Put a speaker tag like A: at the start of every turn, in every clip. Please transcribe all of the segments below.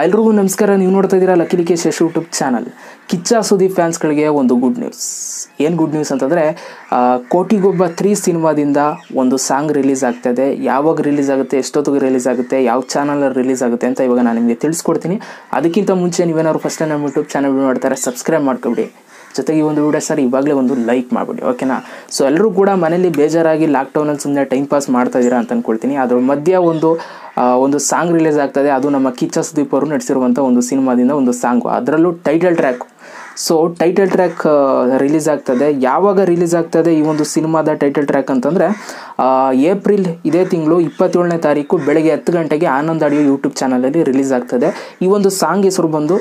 A: ಎಲ್ರಿಗೂ ನಮಸ್ಕಾರ. ನೀವು ನೋಡ್ತಾ ಇದ್ದೀರಾ ಲಕ್ಕೇಶ್ ಯೂಟ್ಯೂಬ್ ಚಾನಲ್. ಕಿಚ್ಚ ಸುದೀಪ್ ಫ್ಯಾನ್ಸ್ಗಳಿಗೆ ಒಂದು ಗುಡ್ ನ್ಯೂಸ್. ಏನು ಗುಡ್ ನ್ಯೂಸ್ ಅಂತಂದರೆ, ಕೋಟಿಗೊಬ್ಬ 3 ಸಿನಿಮಾದಿಂದ ಒಂದು ಸಾಂಗ್ ರಿಲೀಸ್ ಆಗ್ತಾಯಿದೆ. ಯಾವಾಗ ರಿಲೀಸ್ ಆಗುತ್ತೆ, ಎಷ್ಟೊತ್ತಿಗೆ ರಿಲೀಸ್ ಆಗುತ್ತೆ, ಯಾವ ಚಾನಲಲ್ಲಿ ರಿಲೀಸ್ ಆಗುತ್ತೆ ಅಂತ ಇವಾಗ ನಾನು ನಿಮಗೆ ತಿಳಿಸ್ಕೊಡ್ತೀನಿ. ಅದಕ್ಕಿಂತ ಮುಂಚೆ ನೀವೇನಾದ್ರು ಫಸ್ಟ್ ಟೈಮ್ ನಮ್ಮ ಯೂಟ್ಯೂಬ್ ಚಾನಲ್ ನೋಡ್ತಾರೆ, ಸಬ್ಸ್ಕ್ರೈಬ್ ಮಾಡ್ಕೊಬಿಡಿ. ಜೊತೆಗೆ ಈ ಒಂದು ವಿಡಿಯೋ ಸರ್ ಇವಾಗಲೇ ಒಂದು ಲೈಕ್ ಮಾಡಿಬಿಡಿ, ಓಕೆನಾ? ಸೊ ಎಲ್ಲರೂ ಕೂಡ ಮನೇಲಿ ಬೇಜಾರಾಗಿ ಲಾಕ್ಡೌನಲ್ಲಿ ಸುಮ್ಮನೆ ಟೈಮ್ ಪಾಸ್ ಮಾಡ್ತಾ ಇದ್ದೀರಾ ಅಂತ ಅಂದ್ಕೊಳ್ತೀನಿ. ಅದ್ರ ಮಧ್ಯೆ ಒಂದು ಸಾಂಗ್ ರಿಲೀಸ್ ಆಗ್ತದೆ. ಅದು ನಮ್ಮ ಕಿಚ್ಚ ಸುದೀಪ್ ಅವರು ನಡೆಸಿರುವಂಥ ಒಂದು ಸಿನಿಮಾದಿಂದ ಒಂದು ಸಾಂಗು, ಅದರಲ್ಲೂ title track. So title track release ಆಗ್ತದೆ. ಯಾವಾಗ ರಿಲೀಸ್ ಆಗ್ತದೆ ಈ ಒಂದು ಸಿನಿಮಾದ ಟೈಟಲ್ ಟ್ರ್ಯಾಕ್ ಅಂತಂದರೆ, ಏಪ್ರಿಲ್ ಇದೇ ತಿಂಗಳು 27ನೇ ತಾರೀಕು ಬೆಳಗ್ಗೆ 10 ಗಂಟೆಗೆ ಆನಂದ್ ಆಡಿಯೋ ಯೂಟ್ಯೂಬ್ ಚಾನಲಲ್ಲಿ ರಿಲೀಸ್ ಆಗ್ತದೆ. ಈ ಒಂದು ಸಾಂಗ್ ಹೆಸರು ಬಂದು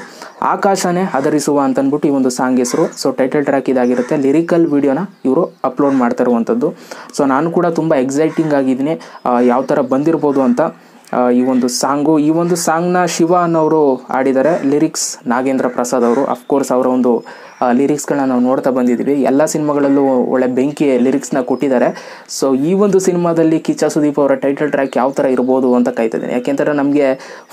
A: ಆಕಾಶನೇ ಆದರಿಸುವ ಅಂತಂದ್ಬಿಟ್ಟು ಈ ಒಂದು ಸಾಂಗ್ ಹೆಸರು. ಸೊ ಟೈಟಲ್ ಟ್ರ್ಯಾಕ್ ಇದಾಗಿರುತ್ತೆ. ಲಿರಿಕಲ್ ವಿಡಿಯೋನ ಇವರು ಅಪ್ಲೋಡ್ ಮಾಡ್ತಾ ಇರುವಂಥದ್ದು. ಸೊ ನಾನು ಕೂಡ ತುಂಬ ಎಕ್ಸೈಟಿಂಗ್ ಆಗಿದ್ದೀನಿ ಯಾವ ಥರ ಬಂದಿರ್ಬೋದು ಅಂತ. ಈ ಒಂದು ಸಾಂಗ್ನ ಶಿವ ಅನ್ನೋರು ಆಡಿದ್ದಾರೆ. ಲಿರಿಕ್ಸ್ ನಾಗೇಂದ್ರ ಪ್ರಸಾದ್ ಅವರು. ಅಫ್ಕೋರ್ಸ್ ಅವರ ಒಂದು ಲಿರಿಕ್ಸ್ಗಳನ್ನ ನಾವು ನೋಡ್ತಾ ಬಂದಿದ್ದೀವಿ. ಎಲ್ಲ ಸಿನಿಮಾಗಳಲ್ಲೂ ಒಳ್ಳೆ ಬೆಂಕಿ ಲಿರಿಕ್ಸ್ನ ಕೊಟ್ಟಿದ್ದಾರೆ. ಸೊ ಈ ಒಂದು ಸಿನಿಮಾದಲ್ಲಿ ಕಿಚ್ಚ ಸುದೀಪ್ ಅವರ ಟೈಟಲ್ ಟ್ರ್ಯಾಕ್ ಯಾವ ಥರ ಇರ್ಬೋದು ಅಂತ ಕಾಯ್ತಿದ್ದೀನಿ. ಯಾಕೆಂದರೆ ನಮಗೆ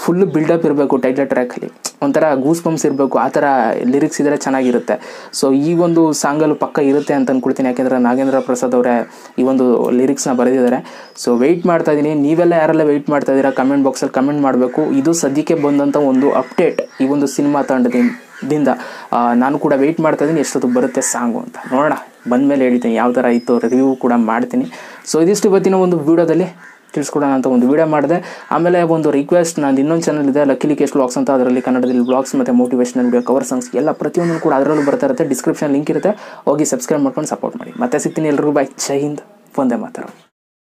A: ಫುಲ್ ಬಿಲ್ಡಪ್ ಇರಬೇಕು ಟೈಟಲ್ ಟ್ರ್ಯಾಕಲ್ಲಿ, ಒಂಥರ ಗೂಸ್ ಬಂಪ್ಸ್ ಇರಬೇಕು, ಆ ಥರ ಲಿರಿಕ್ಸ್ ಇದ್ದರೆ ಚೆನ್ನಾಗಿರುತ್ತೆ. ಸೊ ಈ ಒಂದು ಸಾಂಗಲ್ಲೂ ಪಕ್ಕ ಇರುತ್ತೆ ಅಂತ ಅಂದ್ಕೊಳ್ತೀನಿ. ಯಾಕೆಂದರೆ ನಾಗೇಂದ್ರ ಪ್ರಸಾದ್ ಅವರೇ ಈ ಒಂದು ಲಿರಿಕ್ಸ್ನ ಬರೆದಿದ್ದಾರೆ. ಸೊ ವೆಯ್ಟ್ ಮಾಡ್ತಾ ಇದ್ದೀನಿ. ನೀವೆಲ್ಲ ಯಾರೆಲ್ಲ ವೆಯ್ಟ್ ಮಾಡ್ತಾ ಇದ್ದೀರಾ ಕಮೆಂಟ್ ಬಾಕ್ಸಲ್ಲಿ ಕಮೆಂಟ್ ಮಾಡಬೇಕು. ಇದು ಸದ್ಯಕ್ಕೆ ಬಂದಂಥ ಒಂದು ಅಪ್ಡೇಟ್ ಈ ಒಂದು ಸಿನಿಮಾ ತಂಡದಿಂದ. ನಾನು ಕೂಡ ವೆಯ್ಟ್ ಮಾಡ್ತಾ ಇದ್ದೀನಿ ಎಷ್ಟೊತ್ತು ಬರುತ್ತೆ ಸಾಂಗು ಅಂತ. ನೋಡೋಣ, ಬಂದಮೇಲೆ ಹೇಳ್ತೀನಿ ಯಾವ ಥರ ಇತ್ತು, ರಿವ್ಯೂ ಕೂಡ ಮಾಡ್ತೀನಿ. ಸೊ ಇದಿಷ್ಟು ಇವತ್ತಿನ ಒಂದು ವೀಡಿಯೋದಲ್ಲಿ ತಿಳಿಸ್ಕೊಡೋಣ ಅಂತ ಒಂದು ವೀಡಿಯೋ ಮಾಡಿದೆ. ಆಮೇಲೆ ಒಂದು ರಿಕ್ವೆಸ್ಟ್, ನಾನು ಇನ್ನೊಂದು ಚಾನಲ್ ಇದೆ ಲಕ್ಕೇಶ್ ವ್ಲಾಗ್ಸ್ ಅಂತ, ಅದರಲ್ಲಿ ಕನ್ನಡದಲ್ಲಿ ವ್ಲಾಗ್ಸ್ ಮತ್ತು ಮೋಟಿವೇಶನಲ್ ವಿಡಿಯೋ, ಕವರ್ ಸಾಂಗ್ಸ್ ಎಲ್ಲ ಪ್ರತಿಯೊಂದು ಕೂಡ ಅದರಲ್ಲೂ ಬರ್ತಾ ಇರುತ್ತೆ. ಡಿಸ್ಕ್ರಿಪ್ಷನ್ ಲಿಂಕ್ ಇರುತ್ತೆ, ಹೋಗಿ ಸಬ್ಸ್ಕ್ರೈಬ್ ಮಾಡ್ಕೊಂಡು ಸಪೋರ್ಟ್ ಮಾಡಿ. ಮತ್ತೆ ಸಿಗ್ತೀನಿ. ಎಲ್ರಿಗೂ ಬೈ. ಜೈ ಹಿಂದ್, ವಂದೇ ಮಾತರಂ.